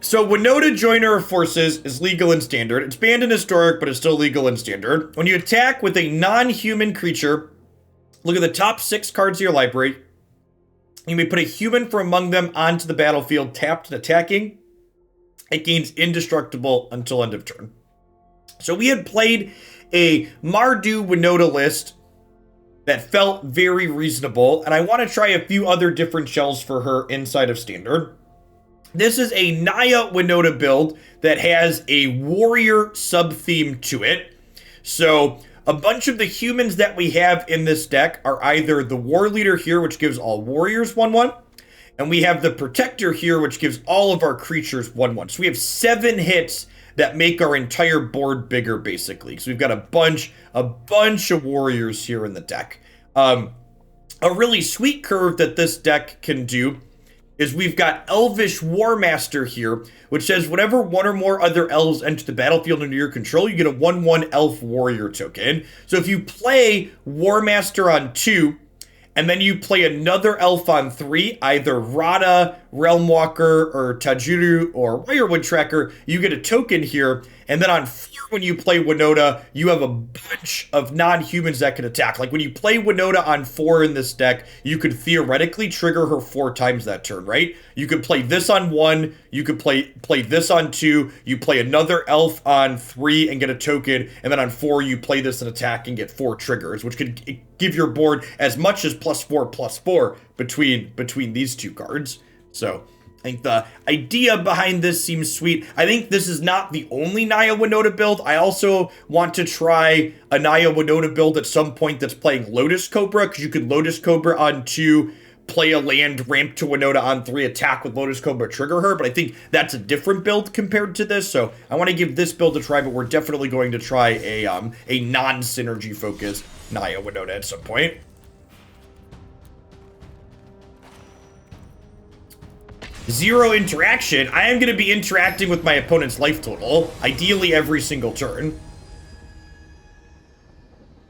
So Winota Joiner of Forces is legal in Standard. It's banned in Historic, but it's still legal in Standard. When you attack with a non-human creature, look at the top 6 cards of your library. You may put a human from among them onto the battlefield, tapped and attacking. It gains indestructible until end of turn. So we had played a Mardu Winota list that felt very reasonable, and I want to try a few other different shells for her inside of Standard. This is a Naya Winota build that has a warrior sub-theme to it. So a bunch of the humans that we have in this deck are either the Warleader here, which gives all warriors 1/1, and we have the Protector here, which gives all of our creatures 1/1. So we have 7 hits that make our entire board bigger, basically. So we've got a bunch of warriors here in the deck. A really sweet curve that this deck can do is we've got Elvish Warmaster here, which says whenever one or more other elves enter the battlefield under your control, you get a 1/1 elf warrior token. So if you play Warmaster on 2, and then you play another elf on 3, either Radha, Realmwalker, or Tajuru, or Wildwood Tracker, you get a token here. And then on 4, when you play Winota, you have a bunch of non-humans that can attack. Like when you play Winota on 4 in this deck, you could theoretically trigger her 4 times that turn, right? You could play this on 1, you could play this on 2, you play another elf on 3 and get a token, and then on 4 you play this and attack and get 4 triggers, which could give your board as much as +4/+4 between these 2 cards. So I think the idea behind this seems sweet. I think this is not the only Naya Winota build. I also want to try a Naya Winota build at some point that's playing Lotus Cobra, because you could Lotus Cobra on 2, play a land, ramp to Winota on 3, attack with Lotus Cobra, trigger her, but I think that's a different build compared to this, so I want to give this build a try, but we're definitely going to try a non-synergy focused Naya Winota at some point. Zero interaction. I am going to be interacting with my opponent's life total, ideally every single turn.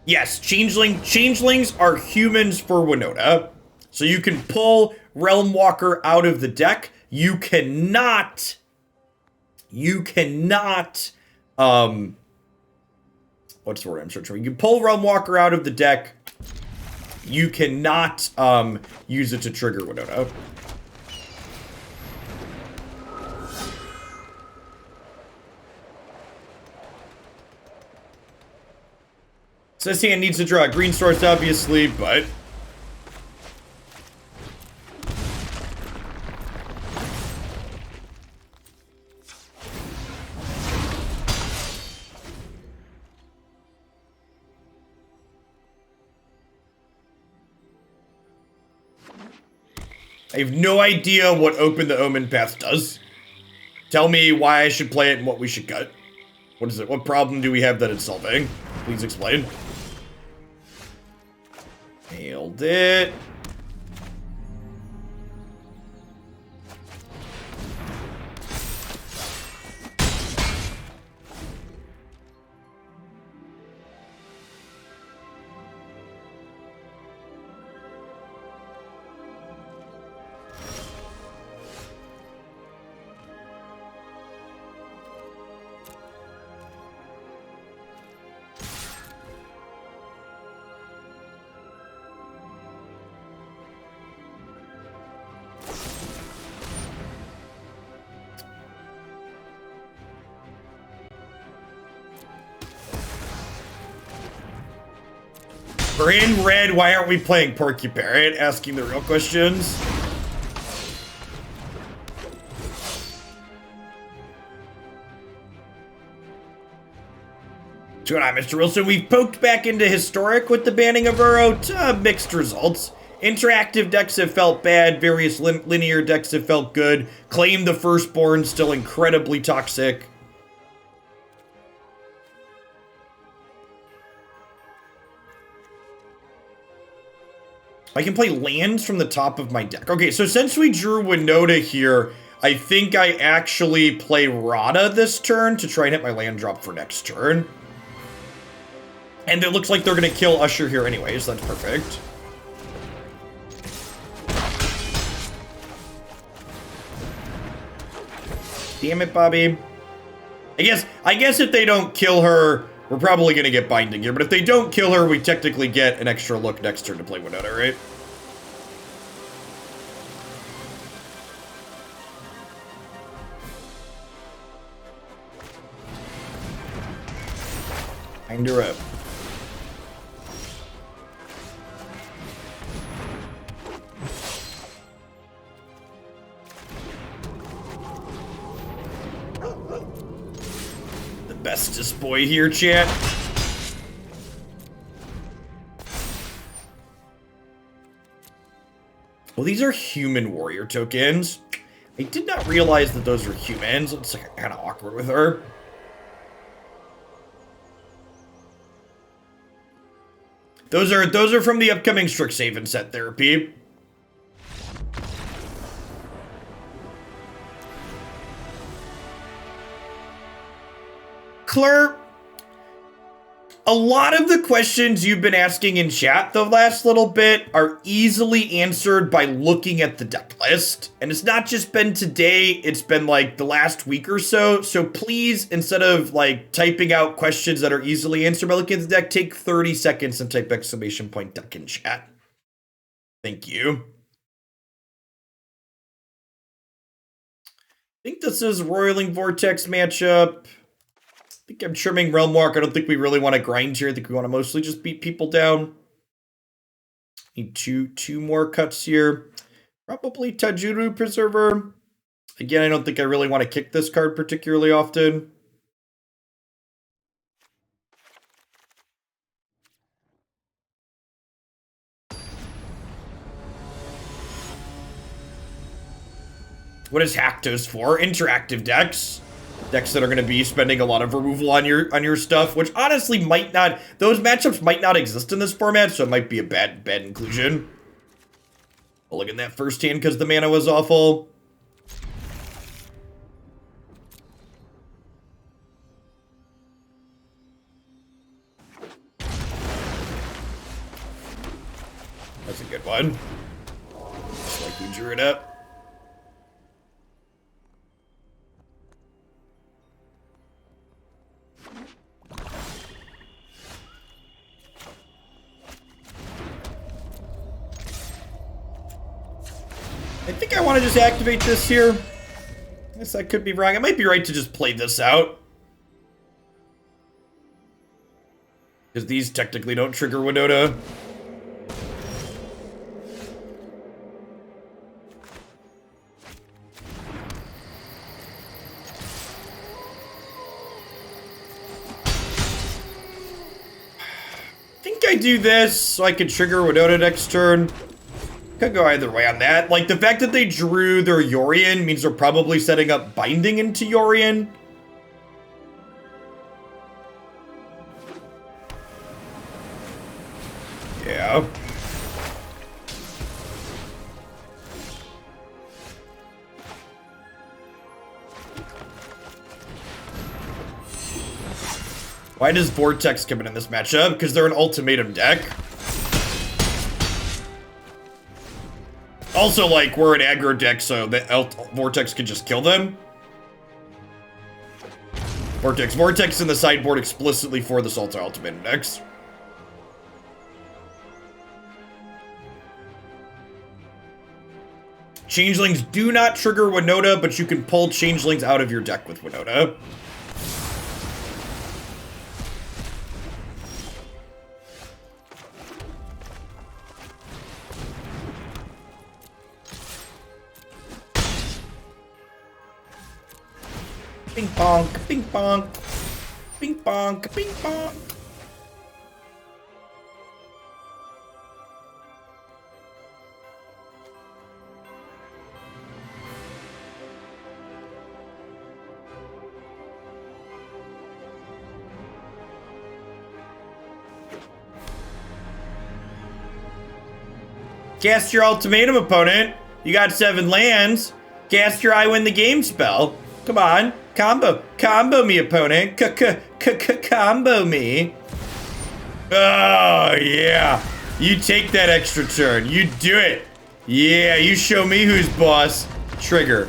Yes, changelings are humans for Winota. So you can pull Realmwalker out of the deck. You cannot, what's the word I'm searching for? You can pull Realmwalker out of the deck. You cannot use it to trigger Winota. So this hand needs to draw a green source, obviously, but I have no idea what Open the Omen Path does. Tell me why I should play it and what we should cut. What is it? What problem do we have that it's solving? Please explain. Nailed it. We're in red, why aren't we playing Porky Parrot? Asking the real questions. What's going on, Mr. Wilson? We've poked back into Historic with the banning of Uro. Mixed results. Interactive decks have felt bad. Various linear decks have felt good. Claim the Firstborn, still incredibly toxic. I can play lands from the top of my deck. Okay, so since we drew Winota here, I think I actually play Radha this turn to try and hit my land drop for next turn. And it looks like they're going to kill Usher here anyways. That's perfect. Damn it, Bobby. I guess if they don't kill her, we're probably going to get binding here. But if they don't kill her, we technically get an extra look next turn to play Winota, right? Bind her up. Bestest boy here, chat. Well, these are human warrior tokens. I did not realize that those were humans. It's like kind of awkward with her. Those are from the upcoming Strixhaven set therapy. Claire, a lot of the questions you've been asking in chat the last little bit are easily answered by looking at the deck list. And it's not just been today, it's been like the last week or so. So please, instead of like typing out questions that are easily answered by looking at the deck, take 30 seconds and type !deck in chat. Thank you. I think this is Roiling Vortex matchup. I think I'm trimming Realmwalker. I don't think we really want to grind here. I think we want to mostly just beat people down. Need two more cuts here. Probably Tajuru Preserver. Again, I don't think I really want to kick this card particularly often. What is Haktos for? Interactive decks. Decks that are going to be spending a lot of removal on your stuff, which honestly might not, those matchups might not exist in this format, so it might be a bad inclusion. I'll look at that first hand because the mana was awful. That's a good one. Just like we drew it up. I think I want to just activate this here. I guess I could be wrong. I might be right to just play this out. Because these technically don't trigger Winota. I think I do this so I can trigger Winota next turn. Could go either way on that. Like, the fact that they drew their Yorion means they're probably setting up binding into Yorion. Yeah. Why does Vortex come in this matchup? Because they're an ultimatum deck. Also, like, we're an aggro deck, so the Vortex could just kill them. Vortex in the sideboard explicitly for this ultimate decks. Changelings do not trigger Winota, but you can pull Changelings out of your deck with Winota. Ping pong, ping pong, ping pong, ping pong. Cast your ultimatum, opponent. You got 7 lands. Cast your I win the game spell. Come on. Combo me, opponent. Combo me. Oh, yeah. You take that extra turn. You do it. Yeah, you show me who's boss. Trigger.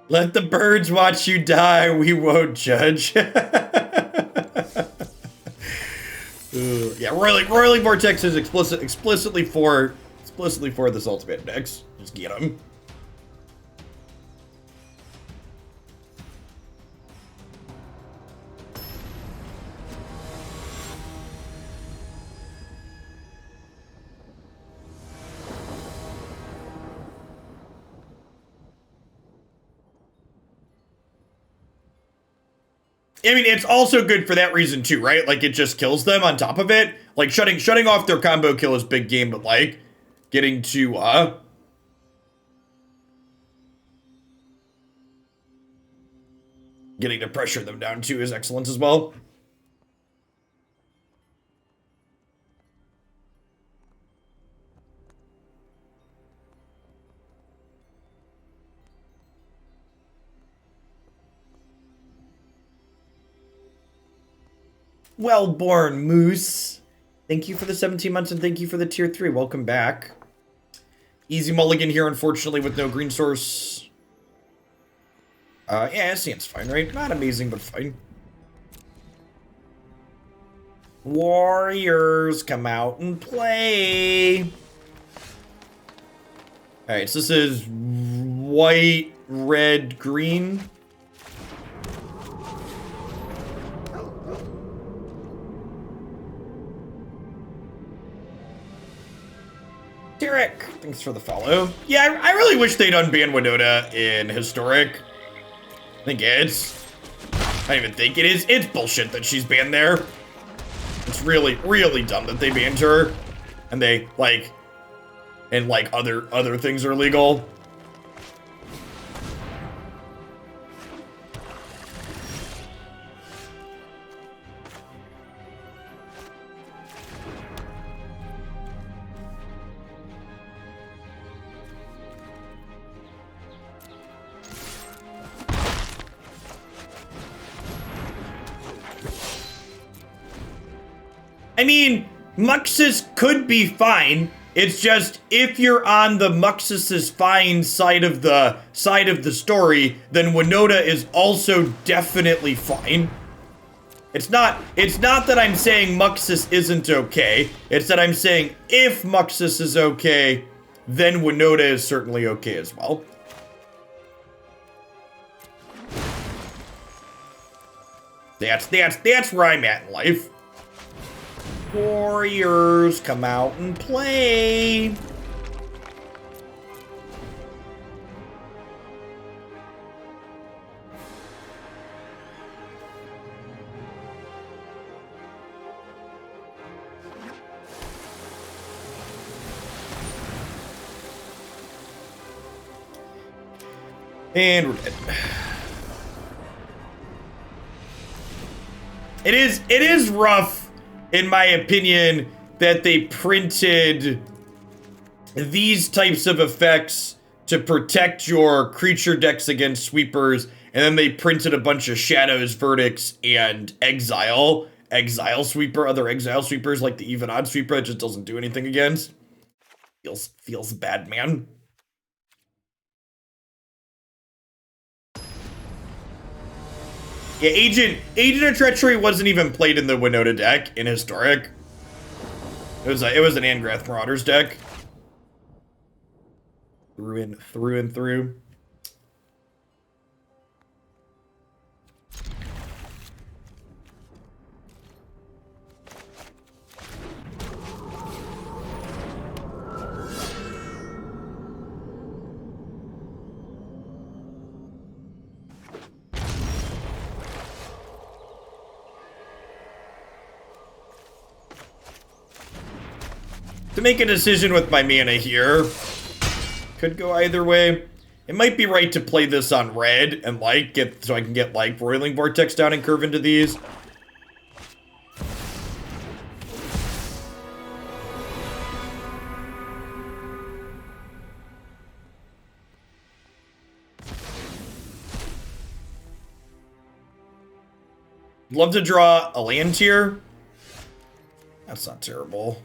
Let the birds watch you die. We won't judge. Yeah, Roiling Vortex is explicitly for this ultimate decks. Just get them. I mean, it's also good for that reason too, right? Like, it just kills them on top of it. Like, shutting off their combo kill is big game, but like, getting to pressure them down too is excellent as well. Well-born Moose. Thank you for the 17 months and thank you for the tier 3. Welcome back. Easy mulligan here, unfortunately, with no green source. Yeah, Ascient's fine, right? Not amazing, but fine. Warriors, come out and play. Alright, so this is white, red, green. Derek, thanks for the follow. Yeah, I really wish they'd unban Winota in Historic. I think I don't even think it is. It's bullshit that she's banned there. It's really, really dumb that they banned her. And they, like, and like other things are illegal. I mean, Muxus could be fine. It's just if you're on the Muxus is fine side of the story, then Winota is also definitely fine. It's not that I'm saying Muxus isn't okay. It's that I'm saying if Muxus is okay, then Winota is certainly okay as well. That's where I'm at in life. Warriors, come out and play. And we're dead. It is rough, in my opinion, that they printed these types of effects to protect your creature decks against sweepers, and then they printed a bunch of Shadows, Verdicts, and Exile Sweeper, other Exile Sweepers like the Even Odd Sweeper that just doesn't do anything against. Feels bad, man. Yeah, Agent of Treachery wasn't even played in the Winota deck in Historic. It was an Angrath Marauders deck. Through and through. To make a decision with my mana here, could go either way. It might be right to play this on red and so I can get Roiling Vortex down and curve into these. Love to draw a land here. That's not terrible.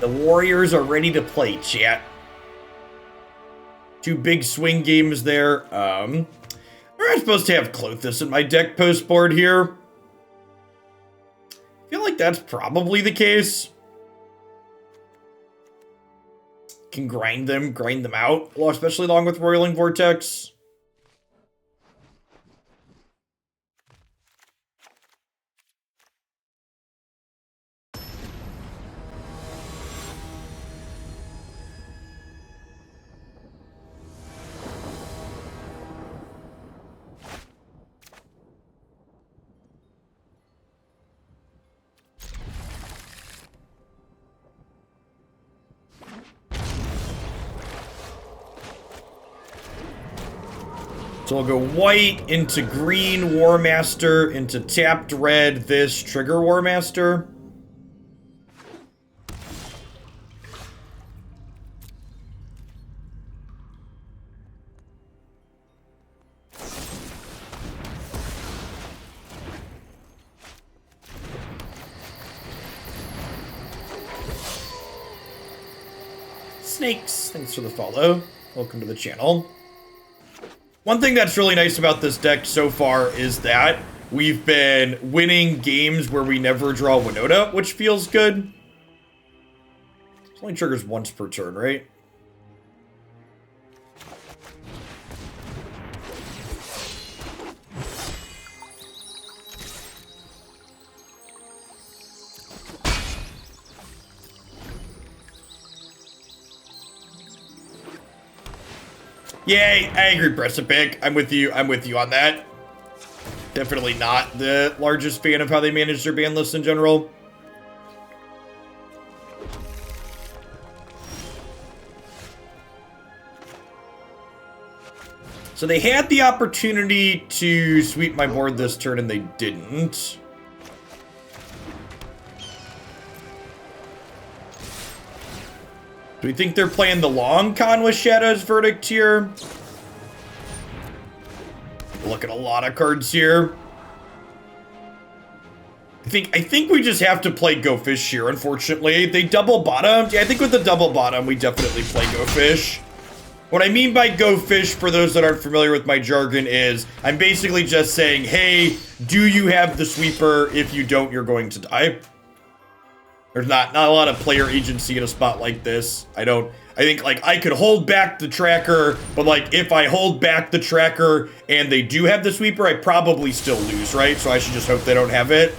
The Warriors are ready to play, chat. 2 big swing games there. I'm supposed to have Klothys in my deck post board here. I feel like that's probably the case. Can grind them out, especially along with Roiling Vortex. So I'll go white into green Warmaster into tapped red this trigger Warmaster. Snakes, thanks for the follow. Welcome to the channel. One thing that's really nice about this deck so far is that we've been winning games where we never draw Winota, which feels good. It only triggers once per turn, right? Yay, I agree, Precipic. I'm with you on that. Definitely not the largest fan of how they manage their ban list in general. So they had the opportunity to sweep my board this turn and they didn't. Do we think they're playing the long con with Shadow's Verdict here? Look at a lot of cards here. I think we just have to play Go Fish here, unfortunately. They double bottomed. Yeah, I think with the double bottom, we definitely play Go Fish. What I mean by Go Fish, for those that aren't familiar with my jargon, is I'm basically just saying, hey, do you have the sweeper? If you don't, you're going to die. There's not a lot of player agency in a spot like this. I think, like, I could hold back the tracker, but, like, if I hold back the tracker and they do have the sweeper, I probably still lose, right? So I should just hope they don't have it.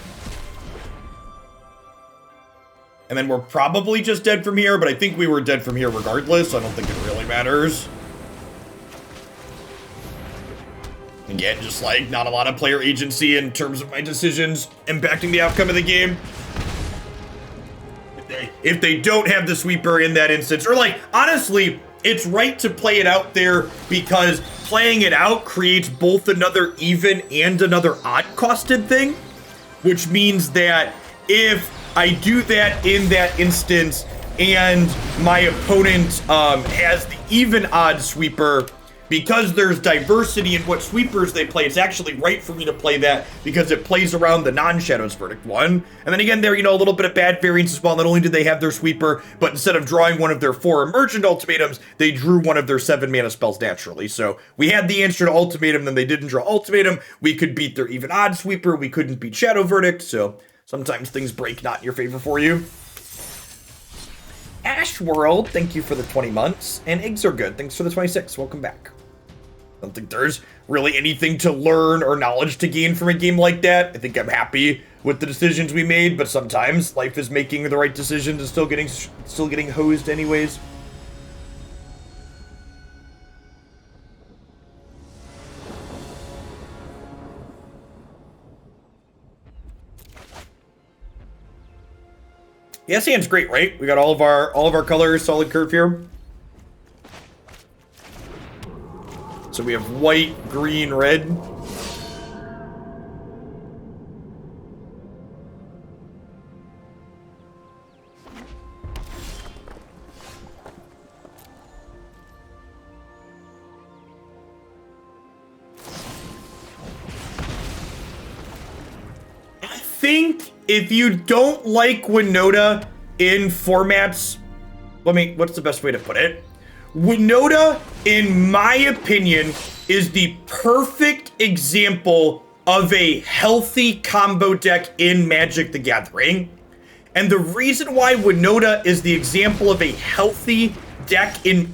And then we're probably just dead from here, but I think we were dead from here regardless, so I don't think it really matters. Again, just, like, not a lot of player agency in terms of my decisions impacting the outcome of the game. If they don't have the sweeper in that instance, or like, honestly, it's right to play it out there because playing it out creates both another even and another odd costed thing, which means that if I do that in that instance and my opponent has the even odd sweeper, because there's diversity in what sweepers they play, it's actually right for me to play that because it plays around the non-Shadow's Verdict one. And then again, there, you know, a little bit of bad variance as well. Not only did they have their sweeper, but instead of drawing one of their 4 emergent ultimatums, they drew one of their 7 mana spells naturally. So we had the answer to ultimatum, then they didn't draw ultimatum. We could beat their even odd sweeper. We couldn't beat Shadow Verdict. So sometimes things break not in your favor for you. Ash World, thank you for the 20 months. And Eggs Are Good, thanks for the 26. Welcome back. I don't think there's really anything to learn or knowledge to gain from a game like that. I think I'm happy with the decisions we made, but sometimes life is making the right decisions and still getting hosed anyways. Yeah, this hand's great, right? We got all of our colors, solid curve here. So we have white, green, red. I think if you don't like Winota, in formats, what's the best way to put it? Winota, in my opinion, is the perfect example of a healthy combo deck in Magic the Gathering. And the reason why Winota is the example of a healthy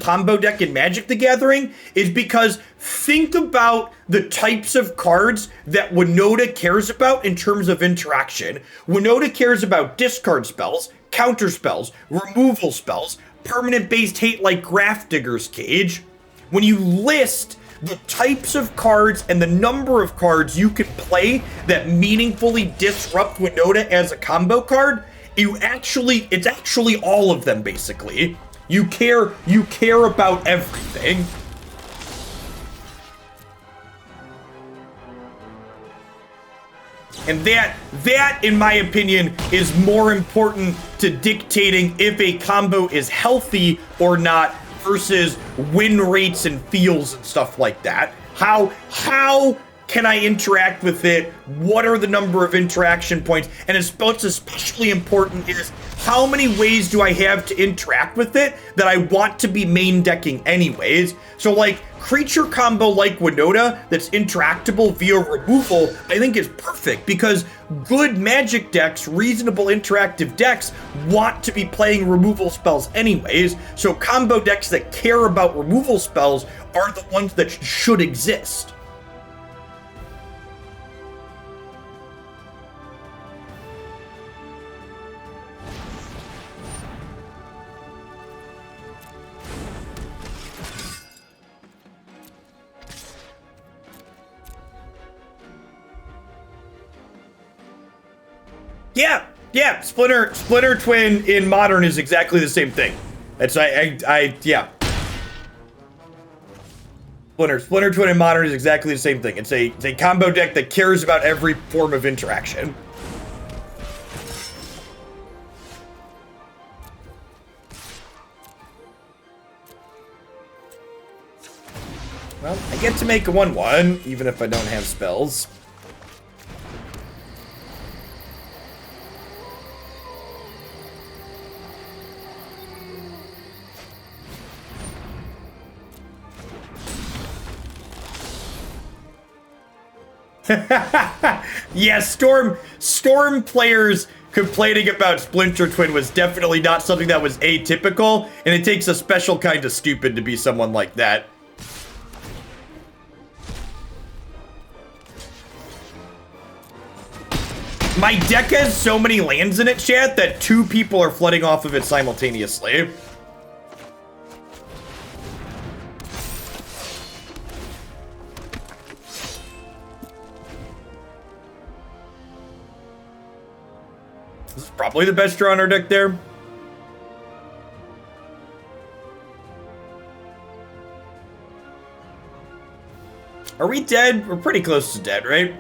combo deck in Magic the Gathering is because think about the types of cards that Winota cares about in terms of interaction. Winota cares about discard spells, counter spells, removal spells, permanent based hate like Grafdigger's Cage. When you list the types of cards and the number of cards you can play that meaningfully disrupt Winota as a combo card, it's actually all of them basically. You care about everything. And that, in my opinion, is more important to dictating if a combo is healthy or not versus win rates and feels and stuff like that. How can I interact with it? What are the number of interaction points? And what's especially important is how many ways do I have to interact with it that I want to be main decking anyways? So like creature combo like Winota that's interactable via removal, I think is perfect because good Magic decks, reasonable interactive decks, want to be playing removal spells anyways. So combo decks that care about removal spells are the ones that should exist. Yeah, Splinter Twin in Modern is exactly the same thing. Yeah. Splinter Twin in Modern is exactly the same thing. It's a combo deck that cares about every form of interaction. Well, I get to make a 1/1, even if I don't have spells. Yeah, Storm players complaining about Splinter Twin was definitely not something that was atypical, and it takes a special kind of stupid to be someone like that. My deck has so many lands in it, chat, that 2 people are flooding off of it simultaneously. This is probably the best draw on our deck there. Are we dead? We're pretty close to dead, right?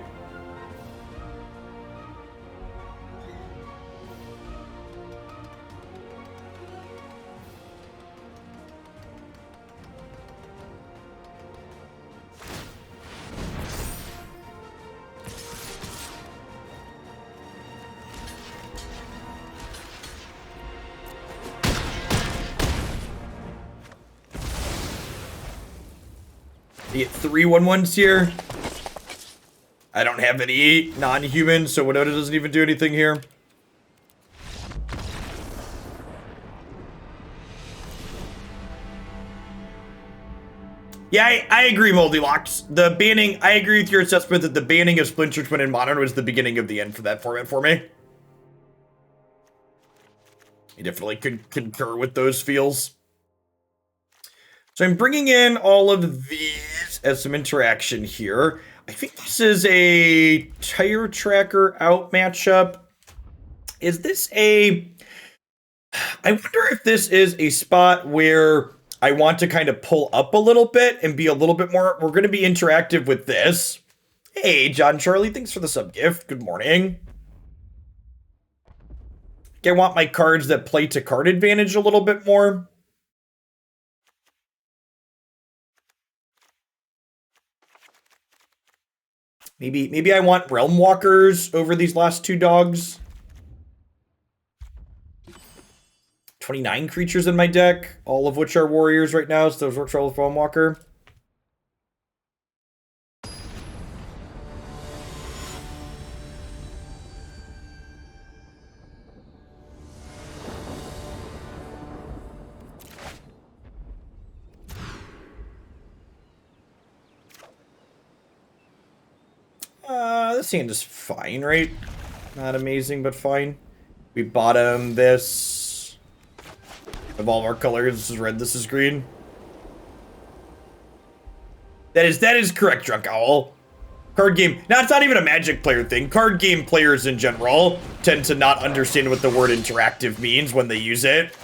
You get 3 1/1s here. I don't have any non-human, so Winota doesn't even do anything here. Yeah, I agree, Moldylocks. The banning, I agree with your assessment that the banning of Splinter Twin in Modern was the beginning of the end for that format for me. I definitely could concur with those feels. So I'm bringing in all of these as some interaction here. I think this is a Tire Tracker out matchup. Is this I wonder if this is a spot where I want to kind of pull up a little bit and be a little bit more, we're going to be interactive with this. Hey, John Charlie, thanks for the sub gift. Good morning. I want my cards that play to card advantage a little bit more. Maybe I want Realmwalkers over these last 2 dogs. 29 creatures in my deck, all of which are warriors right now, so those work well with Realmwalker. This hand is fine, right? Not amazing, but fine. We bottom this. Of all of our colors, this is red, this is green. That is correct, Drunk Owl. Card game. Now, it's not even a Magic player thing. Card game players in general tend to not understand what the word interactive means when they use it.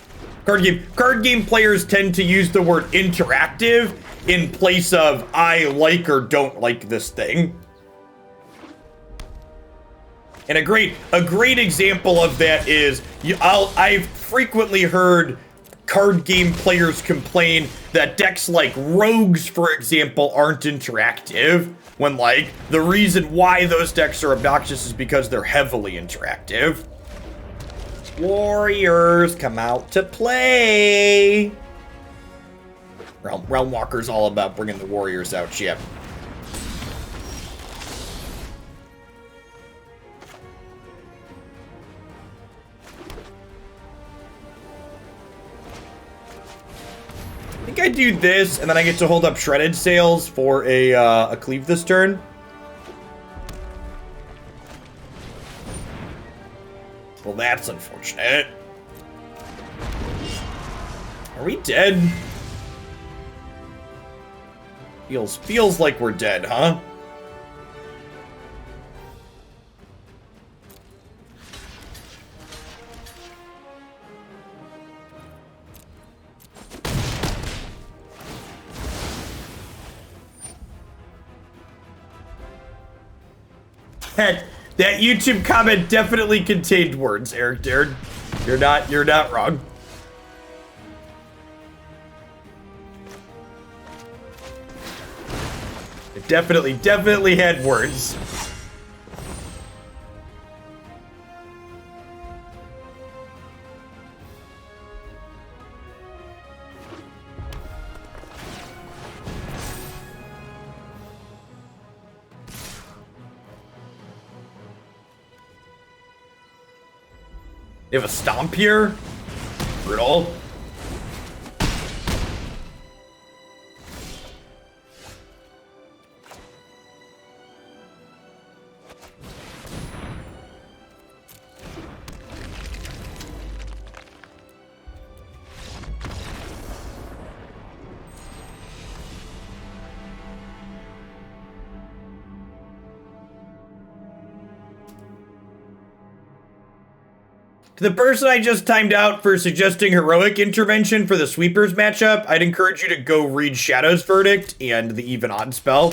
Card game players tend to use the word interactive in place of I like or don't like this thing. And a great example of that is I've frequently heard card game players complain that decks like Rogues, for example, aren't interactive, when like the reason why those decks are obnoxious is because they're heavily interactive. Warriors come out to play. Realmwalker's all about bringing the warriors out, yep. I think I do this, and then I get to hold up Shredded Sails for a cleave this turn. Well, that's unfortunate. Are we dead? Feels like we're dead, huh? That YouTube comment definitely contained words, Eric Dared. You're not wrong. It definitely had words. They have a stomp here? Brutal. To the person I just timed out for suggesting heroic intervention for the sweepers matchup, I'd encourage you to go read Shadow's Verdict and the Even Odd spell.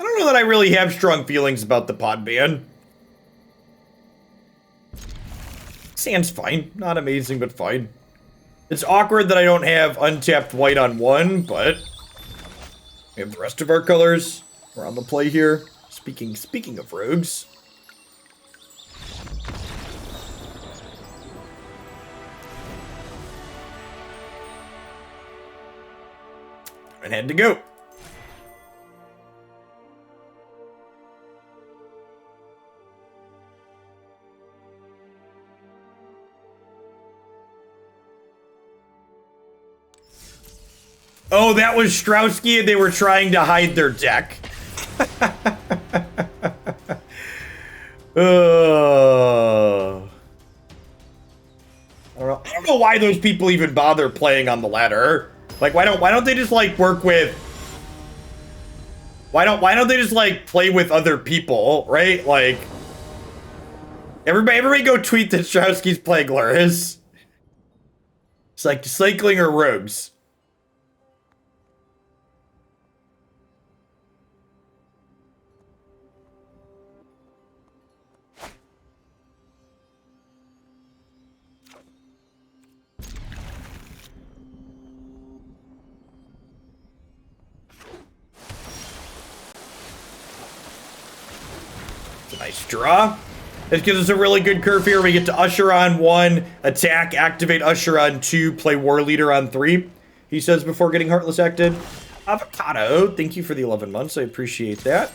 I don't know that I really have strong feelings about the pod ban. Sand's fine. Not amazing, but fine. It's awkward that I don't have untapped white on one, but we have the rest of our colors. We're on the play here. Speaking of rogues. And had to go. Oh, that was Strowski, and they were trying to hide their deck. I don't know why those people even bother playing on the ladder. Like, why don't they just like work with? Why don't they just like play with other people, right? Like, everybody go tweet that Strowski's playing Luris. It's like cycling or rogues. Nice draw. This gives us a really good curve here. We get to Usher on 1, attack, activate Usher on 2, play Warleader on 3. He says before getting Heartless acted. Avocado, thank you for the 11 months. I appreciate that.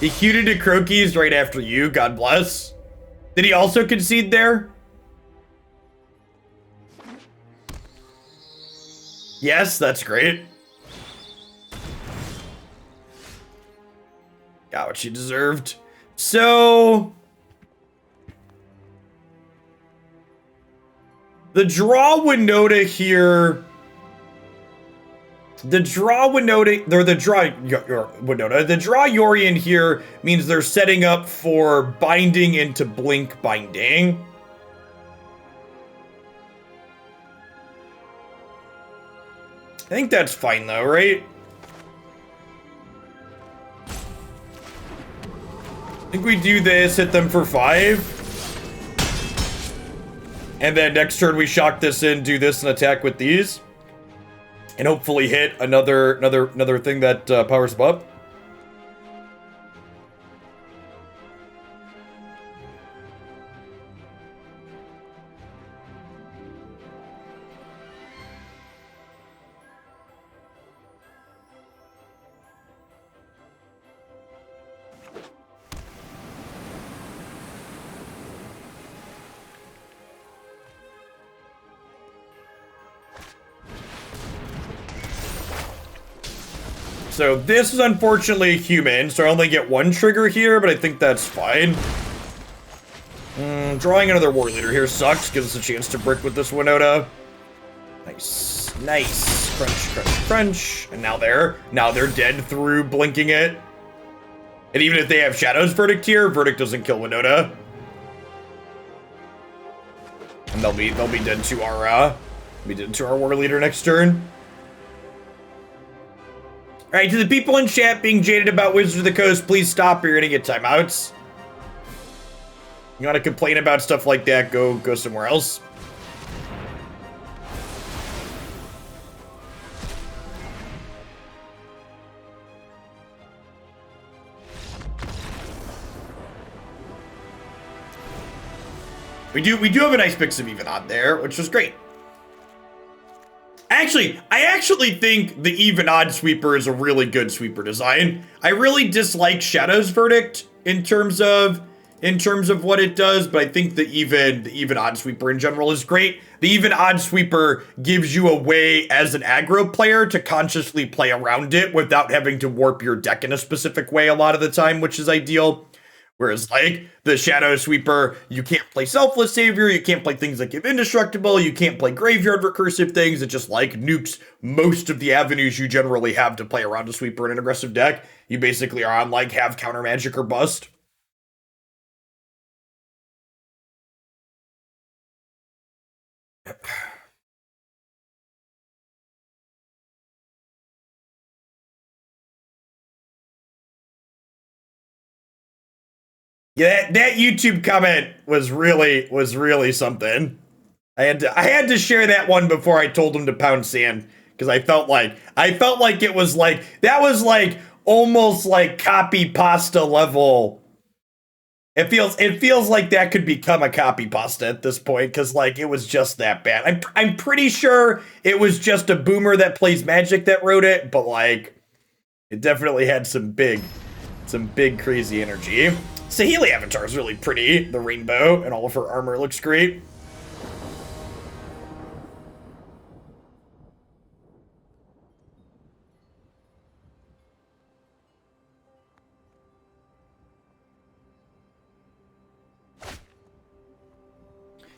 He queued into Croakies right after you. God bless. Did he also concede there? Yes, that's great. Got what she deserved. So the draw Winota here. The draw Winota, or the draw Winota, the draw Yorion here means they're setting up for binding into Blink Binding. I think that's fine though, right? I think we do this, hit them for 5. And then next turn we shock this in, do this and attack with these. And hopefully hit another thing that powers them up. So this is unfortunately human, so I only get 1 trigger here, but I think that's fine. Drawing another Warleader here sucks, gives us a chance to brick with this Winota. Nice, nice. Crunch, crunch, crunch. And now they're dead through blinking it. And even if they have Shadow's Verdict here, Verdict doesn't kill Winota. And they'll be dead to our Warleader next turn. Alright, to the people in chat being jaded about Wizards of the Coast, please stop or you're gonna get timeouts. You wanna complain about stuff like that, go somewhere else. We do have a nice mix of even on there, which was great. Actually, I actually think the even odd sweeper is a really good sweeper design. I really dislike Shadow's Verdict in terms of what it does, but I think the even odd sweeper in general is great. The even odd sweeper gives you a way as an aggro player to consciously play around it without having to warp your deck in a specific way a lot of the time, which is ideal. Whereas, like, the Shadow Sweeper, you can't play Selfless Savior, you can't play things that give Indestructible, you can't play Graveyard Recursive things, it just, like, nukes most of the avenues you generally have to play around a Sweeper in an aggressive deck. You basically are on, like, have counter magic or bust. Yeah, that YouTube comment was really something. I had to share that one before I told him to pound sand, because I felt like it was like, that was like almost like copy pasta level. It feels like that could become a copy pasta at this point, because like it was just that bad. I'm pretty sure it was just a boomer that plays Magic that wrote it, but like it definitely had some big crazy energy. Saheeli Avatar is really pretty. The rainbow and all of her armor looks great.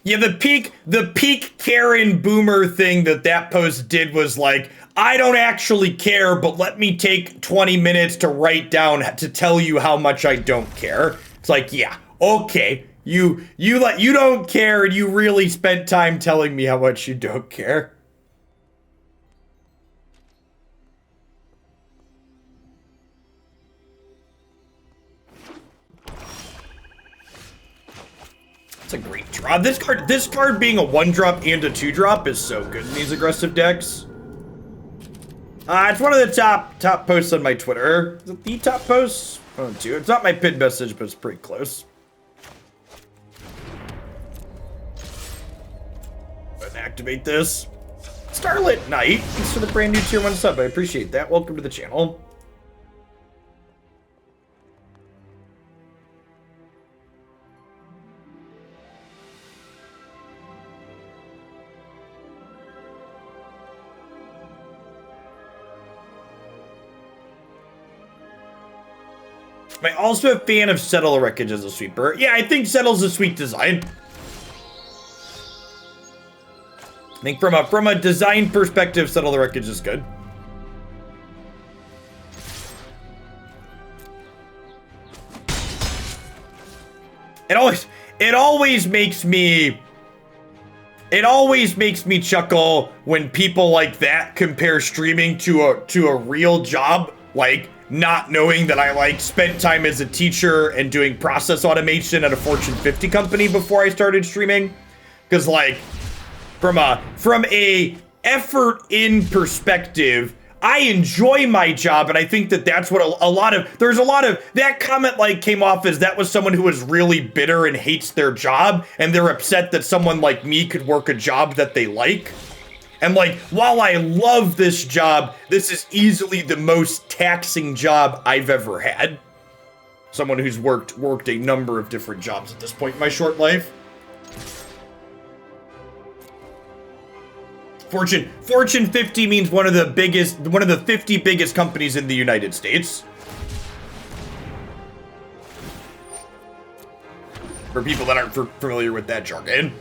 Yeah, the peak Karen boomer thing that post did was like, I don't actually care, but let me take 20 minutes to write down to tell you how much I don't care. It's like, yeah, okay, you don't care, and you really spent time telling me how much you don't care. It's a great draw. This card being a 1-drop and a 2-drop is so good in these aggressive decks. It's one of the top posts on my Twitter. Is it the top post? Oh, two. It's not my pinned message, but it's pretty close. Let's activate this. Starlit Knight, thanks for the brand new tier 1 sub. I appreciate that. Welcome to the channel. I'm also a fan of Settle Wreckage as a sweeper. Yeah, I think Settle's a sweet design. I think from a design perspective, Settle the Wreckage is good. It always makes me chuckle when people like that compare streaming to a real job, like not knowing that I like spent time as a teacher and doing process automation at a Fortune 50 company before I started streaming. Because like from a effort in perspective, I enjoy my job, and I think that that's what there's a lot of that comment like came off as that was someone who was really bitter and hates their job, and they're upset that someone like me could work a job that they like. And like, while I love this job, this is easily the most taxing job I've ever had. Someone who's worked a number of different jobs at this point in my short life. Fortune 50 means one of the 50 biggest companies in the United States. For people that aren't familiar with that jargon.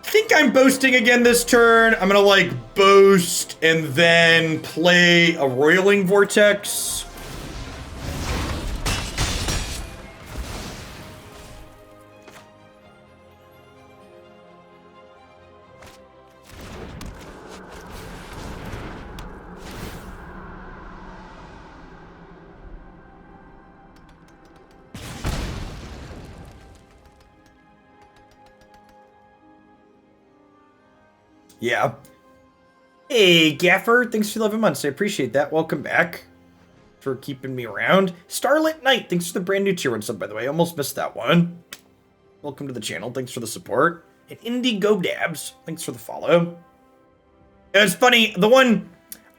I think I'm boasting again this turn. I'm gonna like boast and then play a Roiling Vortex. Yeah. Hey, Gaffer. Thanks for 11 months. I appreciate that. Welcome back. For keeping me around. Starlit Knight. Thanks for the brand new tier 1 sub, by the way. I almost missed that one. Welcome to the channel. Thanks for the support. And Indigo Dabs. Thanks for the follow. It was funny. The one...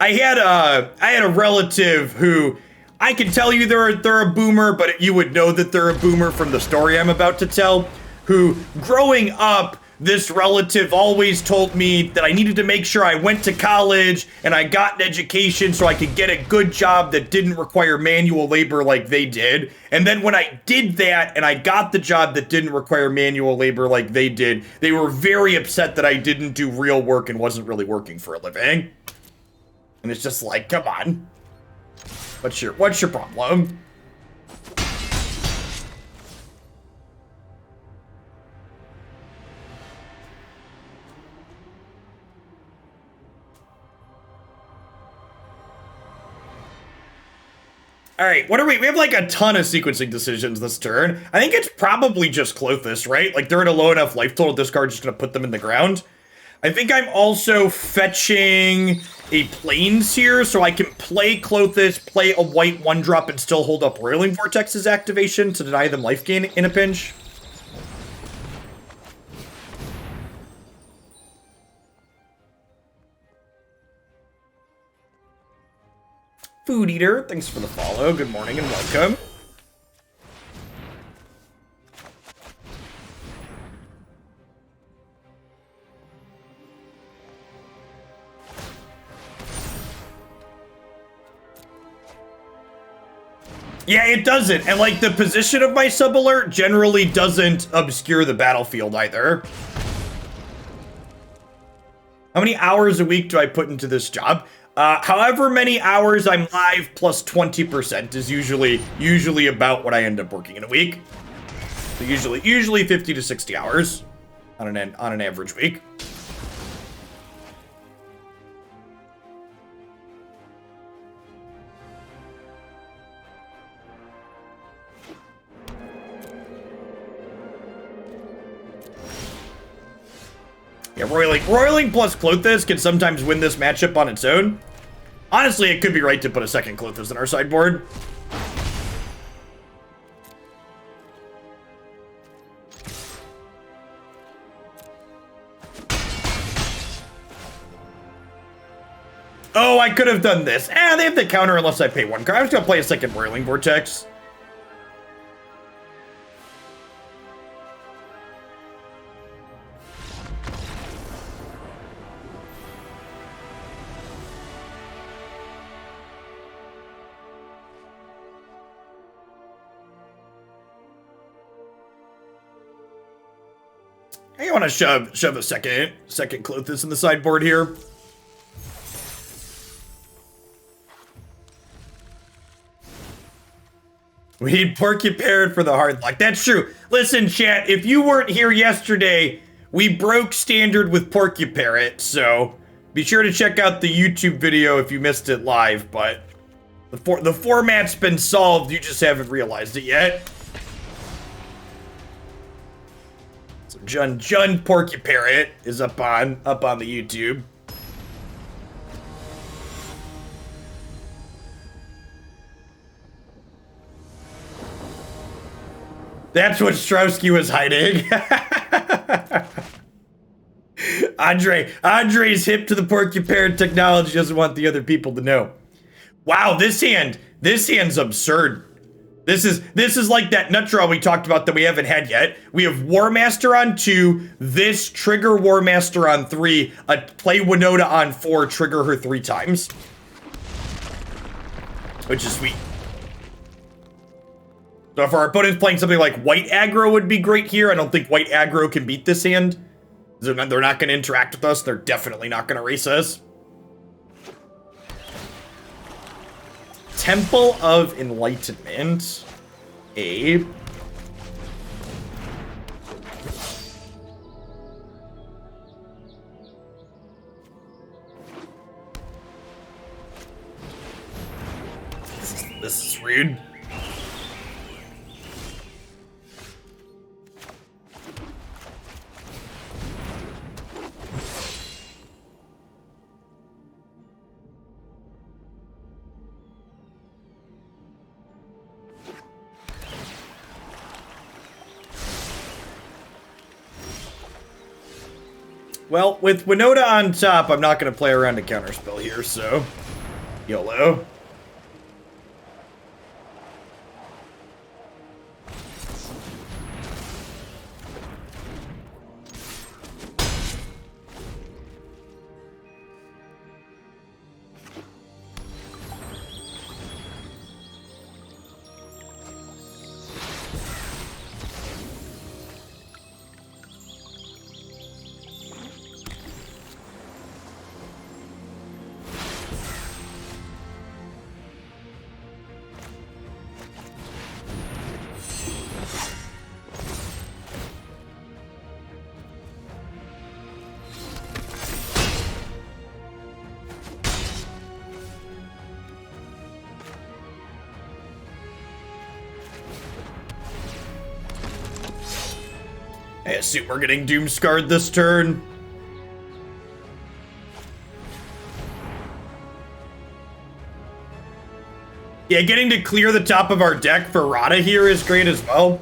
I had a relative who... I can tell you they're a boomer, but you would know that they're a boomer from the story I'm about to tell. Who, growing up... This relative always told me that I needed to make sure I went to college and I got an education so I could get a good job that didn't require manual labor like they did. And then when I did that and I got the job that didn't require manual labor like they did, they were very upset that I didn't do real work and wasn't really working for a living. And it's just like, come on. What's your problem? All right, what are we? We have like a ton of sequencing decisions this turn. I think it's probably just Klothys, right? Like they're at a low enough life total, this card's just gonna put them in the ground. I think I'm also fetching a Plains here, so I can play Klothys, play a white 1-drop, and still hold up Roiling Vortex's activation to deny them life gain in a pinch. Food Eater, thanks for the follow. Good morning and welcome. Yeah, it doesn't. And like the position of my sub alert generally doesn't obscure the battlefield either. How many hours a week do I put into this job? However many hours I'm live plus 20% is usually about what I end up working in a week. So usually 50 to 60 hours on an average week. Yeah, Roiling plus Klothys can sometimes win this matchup on its own. Honestly, it could be right to put a second Klothys in our sideboard. Oh, I could have done this. They have the counter unless I pay 1 card. I'm just going to play a second Roiling Vortex. I want to shove a second Klothys in the sideboard here. We need Porcupine for the hard luck. That's true. Listen, chat, if you weren't here yesterday, we broke standard with Porcupine, so be sure to check out the YouTube video if you missed it live, but the format's been solved, you just haven't realized it yet. So Jun Porcupine is up on the YouTube. That's what Strowski was hiding. Andre's hip to the Porcupine technology, doesn't want the other people to know. Wow, this hand's absurd. This is like that nut draw we talked about that we haven't had yet. We have Warmaster on 2, this trigger Warmaster on 3, play Winota on 4, trigger her 3 times. Which is sweet. So if our opponent's playing something like white aggro would be great here. I don't think white aggro can beat this hand. They're not going to interact with us. They're definitely not going to race us. Temple of Enlightenment. Abe. This is rude. Well, with Winota on top, I'm not going to play around a counterspell here, so YOLO. I assume we're getting Doomscarred this turn. Yeah, getting to clear the top of our deck for Radha here is great as well.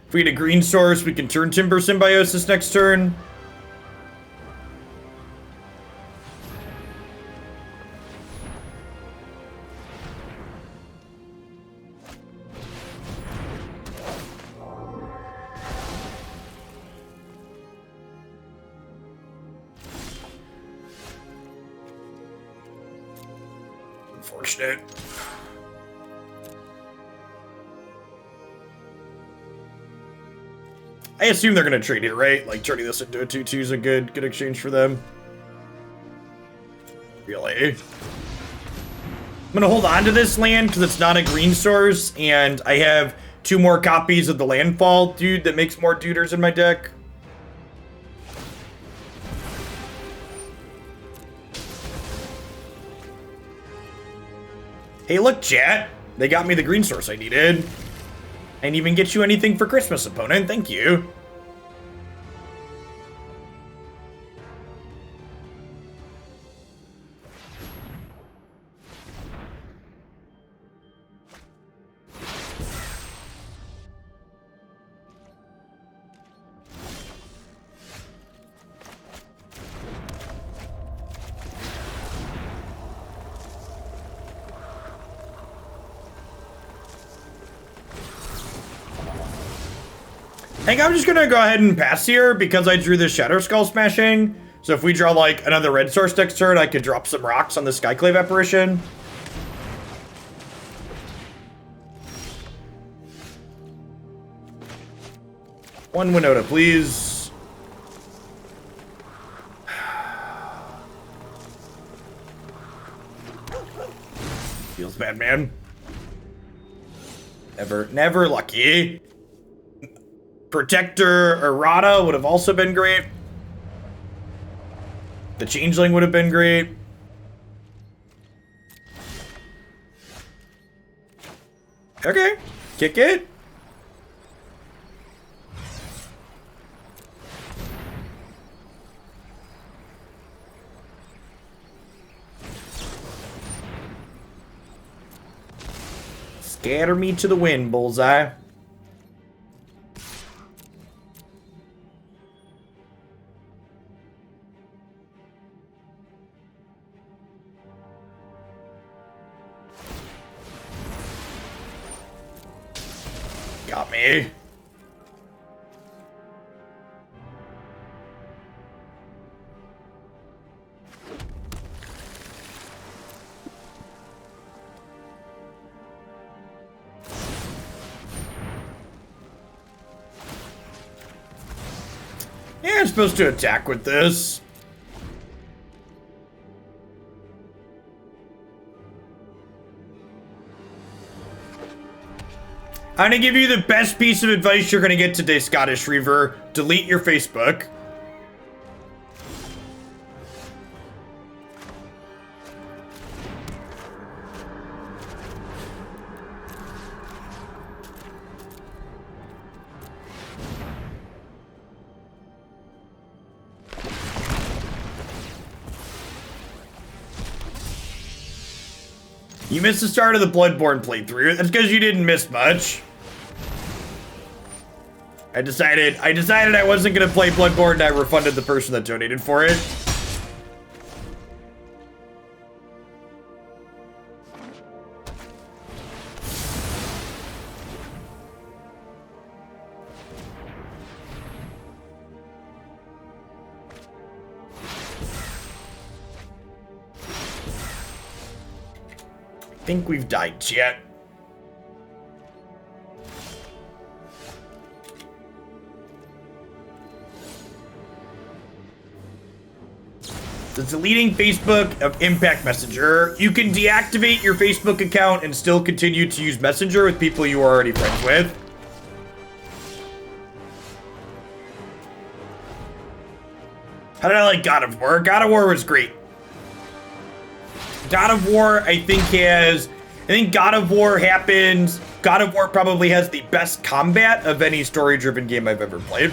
If we get a green source, we can Turntimber Symbiosis next turn. Unfortunate. I assume they're gonna trade here, right? Like turning this into a 2/2 is a good exchange for them. Really? I'm gonna hold on to this land because it's not a green source, and I have 2 more copies of the Landfall dude that makes more duders in my deck. Hey, look, chat. They got me the green source I needed. I didn't even get you anything for Christmas, opponent. Thank you. I think I'm just gonna go ahead and pass here because I drew this Shatterskull Smashing. So if we draw like another red source next turn, I could drop some rocks on the Skyclave Apparition. One Winota, please. Feels bad, man. Never lucky. Protector or Radha would have also been great. The Changeling would have been great. Okay, kick it. Scatter me to the wind, Bullseye. Got me. Yeah, I'm supposed to attack with this. I'm gonna give you the best piece of advice you're gonna get today, Scottish Reaver. Delete your Facebook. You missed the start of the Bloodborne playthrough. That's because you didn't miss much. I decided I wasn't gonna play Bloodborne and I refunded the person that donated for it. I think we've died yet. The deleting Facebook of Impact Messenger. You can deactivate your Facebook account and still continue to use Messenger with people you are already friends with. How did I like God of War? God of War was great. God of War, I think God of War happens. God of War probably has the best combat of any story-driven game I've ever played.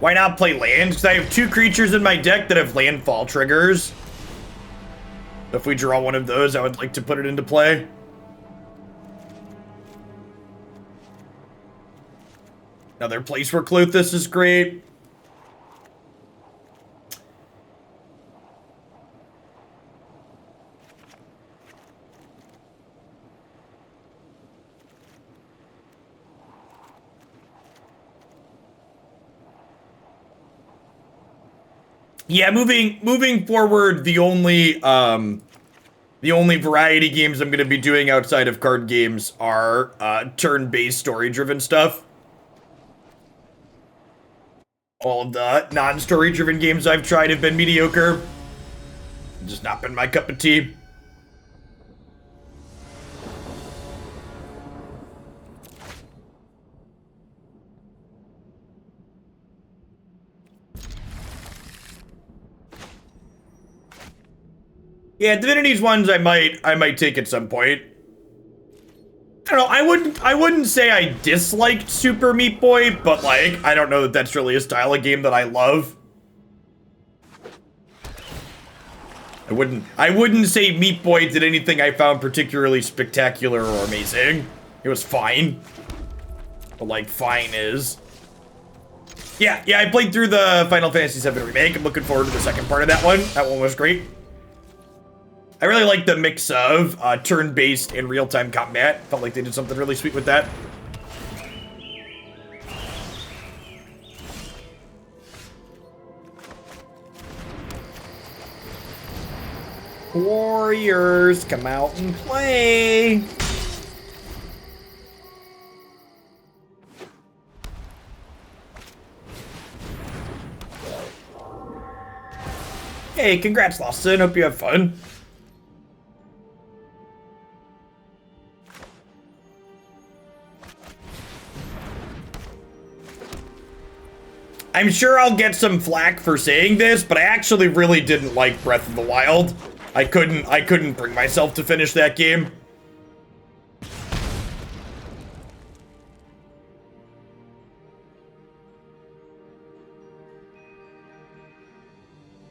Why not play lands? Because I have 2 creatures in my deck that have landfall triggers. If we draw one of those, I would like to put it into play. Another place where Klothys is great. Yeah, moving forward, the only variety games I'm going to be doing outside of card games are turn-based story-driven stuff. All of the non-story-driven games I've tried have been mediocre. Just not been my cup of tea. Yeah, Divinity's ones I might take at some point. I don't know, I wouldn't say I disliked Super Meat Boy, but like, I don't know that that's really a style of game that I love. I wouldn't say Meat Boy did anything I found particularly spectacular or amazing. It was fine. But like, fine is. Yeah, I played through the Final Fantasy VII Remake. I'm looking forward to the second part of that one. That one was great. I really like the mix of turn-based and real-time combat. Felt like they did something really sweet with that. Warriors, come out and play! Hey, congrats, Lawson. Hope you have fun. I'm sure I'll get some flack for saying this, but I actually really didn't like Breath of the Wild. I couldn't bring myself to finish that game.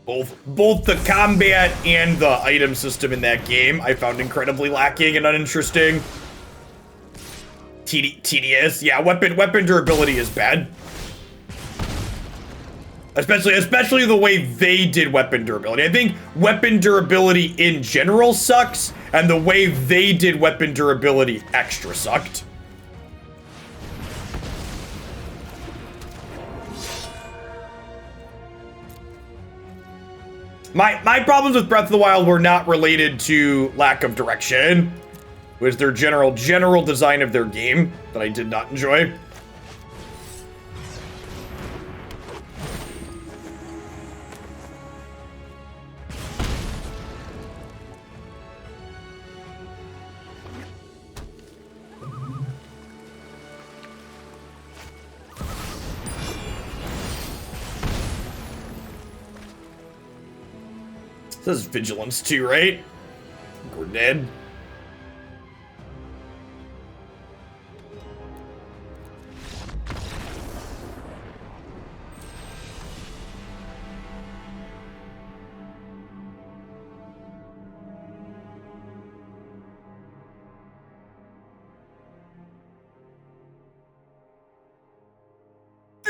Both the combat and the item system in that game I found incredibly lacking and uninteresting. Tedious. Yeah, weapon durability is bad. Especially the way they did weapon durability. I think weapon durability in general sucks, and the way they did weapon durability extra sucked. My problems with Breath of the Wild were not related to lack of direction. It was their general design of their game that I did not enjoy. This is Vigilance too, right? We're dead.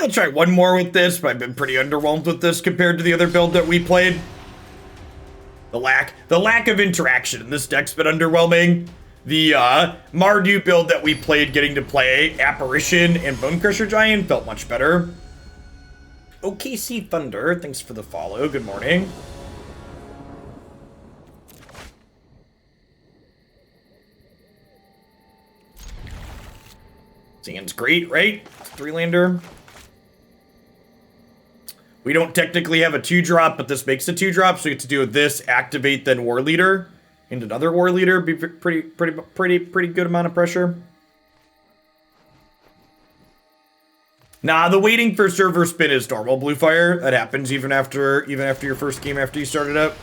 I'll try one more with this, but I've been pretty underwhelmed with this compared to the other build that we played. The lack of interaction in this deck's been underwhelming. The Mardu build that we played, getting to play Apparition and Bone Crusher Giant, felt much better. OKC Thunder, thanks for the follow. Good morning. Sand's great, right? 3-lander. We don't technically have a 2-drop, but this makes a 2-drop, so we get to do this, activate, then Warleader, and another Warleader. Be pretty good amount of pressure. Nah, the waiting for server spin is normal, Bluefire. That happens even after your first game after you start it up.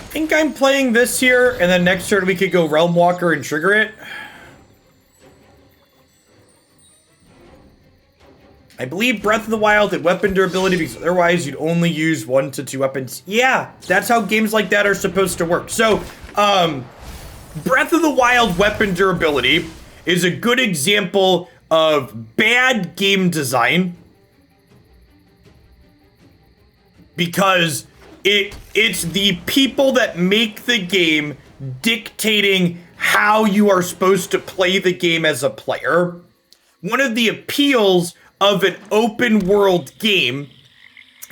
I think I'm playing this here, and then next turn we could go Realmwalker and trigger it. I believe Breath of the Wild had weapon durability because otherwise you'd only use 1 to 2 weapons. Yeah, that's how games like that are supposed to work. So, Breath of the Wild weapon durability is a good example of bad game design because it's the people that make the game dictating how you are supposed to play the game as a player. One of the appeals of an open world game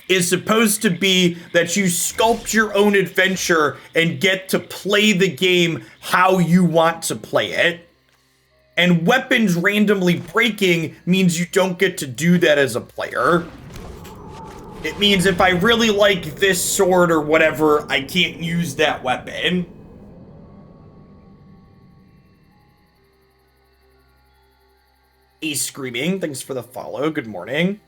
is supposed to be that you sculpt your own adventure and get to play the game how you want to play it. And weapons randomly breaking means you don't get to do that as a player. It means if I really like this sword or whatever, I can't use that weapon. He's screaming. Thanks for the follow. Good morning.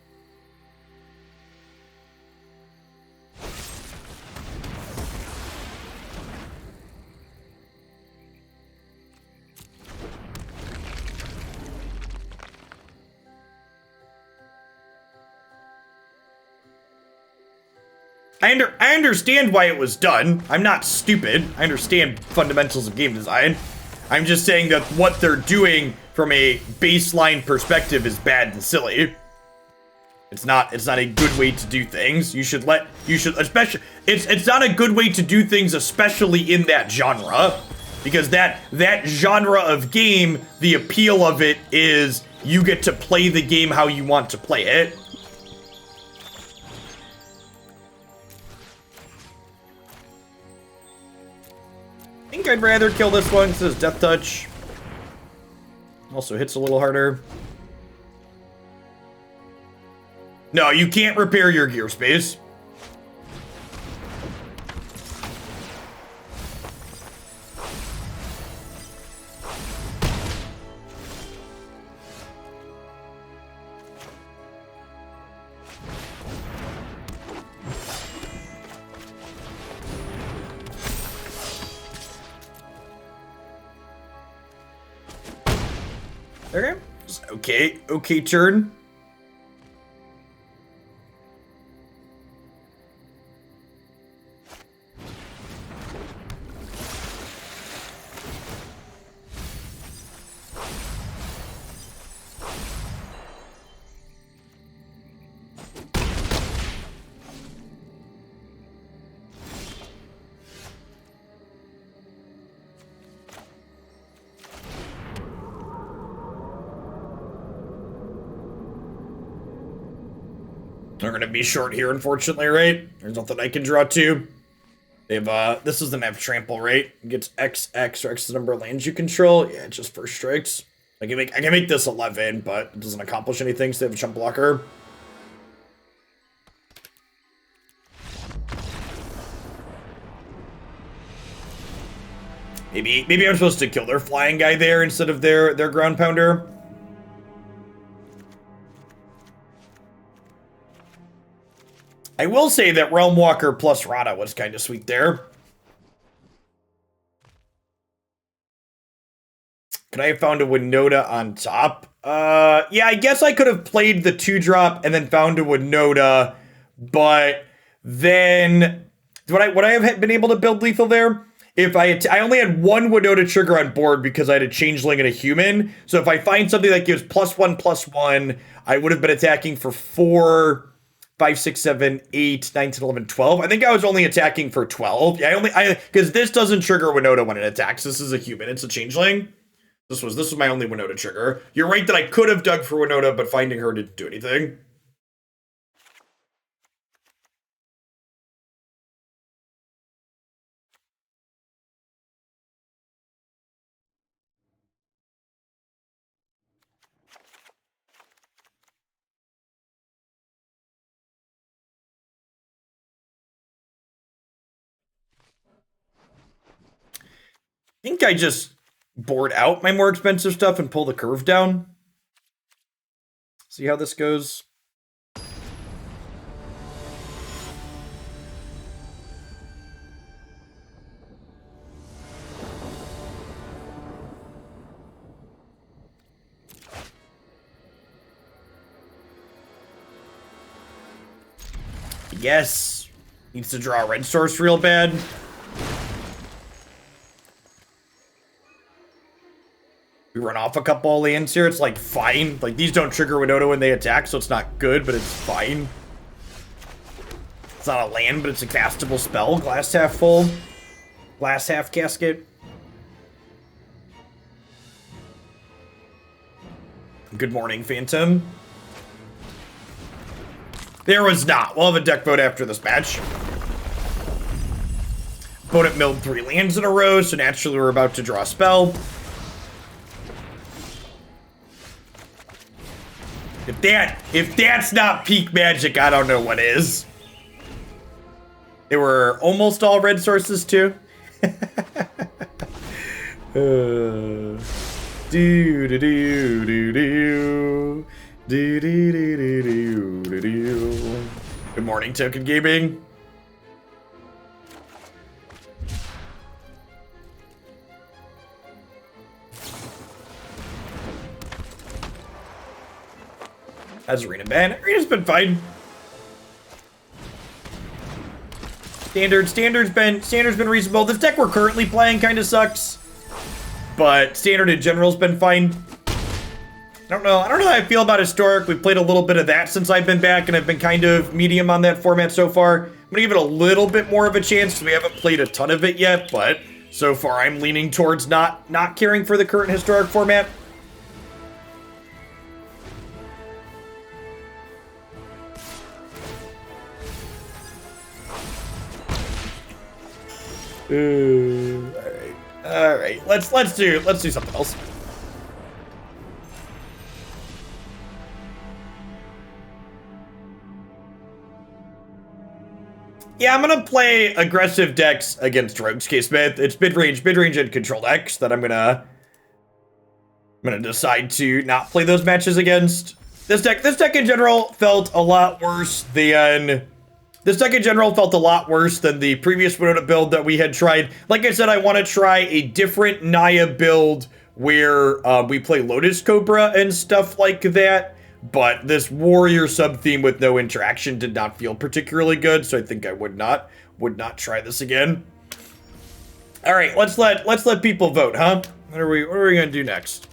I understand why it was done. I'm not stupid. I understand fundamentals of game design. I'm just saying that what they're doing from a baseline perspective is bad and silly. It's not a good way to do things. Especially it's not a good way to do things, especially in that genre. Because that genre of game, the appeal of it is you get to play the game how you want to play it. I think I'd rather kill this one because it's Death Touch. Also hits a little harder. No, you can't repair your gear space. Okay turn. They're gonna be short here, unfortunately, right? There's nothing I can draw to. They've this doesn't have trample, right? It gets XX or X the number of lands you control. Yeah, it's just first strikes. I can make this 11, but it doesn't accomplish anything, so they have a chump blocker. Maybe I'm supposed to kill their flying guy there instead of their ground pounder. I will say that Realmwalker plus Radha was kind of sweet there. Could I have found a Winota on top? Yeah, I guess I could have played the 2-drop and then found a Winota, but then would I have been able to build lethal there? If I only had one Winota trigger on board because I had a changeling and a human. So if I find something that gives +1/+1, I would have been attacking for 4, 5, 6, 7, 8, 9, 10, 11, 12. I think I was only attacking for 12. Yeah, because this doesn't trigger Winota when it attacks. This is a human. It's a changeling. This was my only Winota trigger. You're right that I could have dug for Winota, but finding her didn't do anything. I think I just board out my more expensive stuff and pull the curve down. See how this goes. Yes. Needs to draw a red source real bad. We run off a couple of lands here. It's like fine. Like these don't trigger Winota when they attack, so it's not good, but it's fine. It's not a land, but it's a castable spell. Glass half full. Glass half casket. Good morning, Phantom. There was not. We'll have a deck vote after this match. Opponent milled 3 lands in a row, so naturally we're about to draw a spell. If that's not peak Magic, I don't know what is. They were almost all red sources too. Do do do do do do do do do do. Good morning, Token Gaming. How's Arena been? Arena's been fine. Standard's been reasonable. This deck we're currently playing kind of sucks, but Standard in general's been fine. I don't know how I feel about Historic. We've played a little bit of that since I've been back, and I've been kind of medium on that format so far. I'm gonna give it a little bit more of a chance because we haven't played a ton of it yet, but so far I'm leaning towards not caring for the current Historic format. All right. Let's do something else. Yeah, I'm gonna play aggressive decks against Rogue's Casement. It's mid-range, and control decks that I'm gonna decide to not play those matches against. This deck in general felt a lot worse than. This deck in general felt a lot worse than the previous Winota build that we had tried. Like I said, I want to try a different Naya build where we play Lotus Cobra and stuff like that. But this warrior sub-theme with no interaction did not feel particularly good, so I think I would not try this again. All right, let's let people vote, huh? What are we gonna do next?